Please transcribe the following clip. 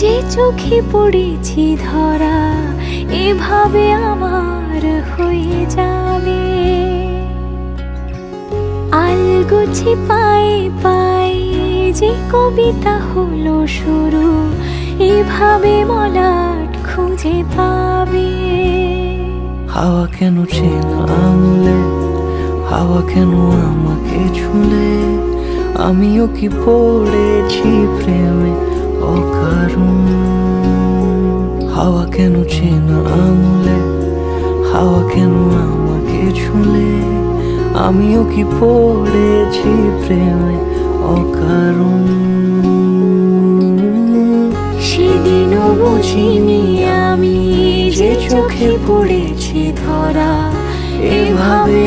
যে চোখে পড়েছি ধরা এভাবে আমার হয়ে যাবে। আলগোছে পায়ে পায়ে যে কবিতা হলো শুরু, এভাবে মলাট খুঁজে পাবে। হাওয়া কেন চেনা আঙুলে, হাওয়া কেন আমাকে ছুলে, আমিও কি পড়েছি প্রেমে অকারণ। হাওয়া কেন চেনা আঙুলে, হাওয়া কেন আমাকে ছুলে, আমিও কি পড়েছি প্রেমে অকারণ। সেদিনও বুঝিনি আমি যে চোখে পড়েছি ধরা, এভাবে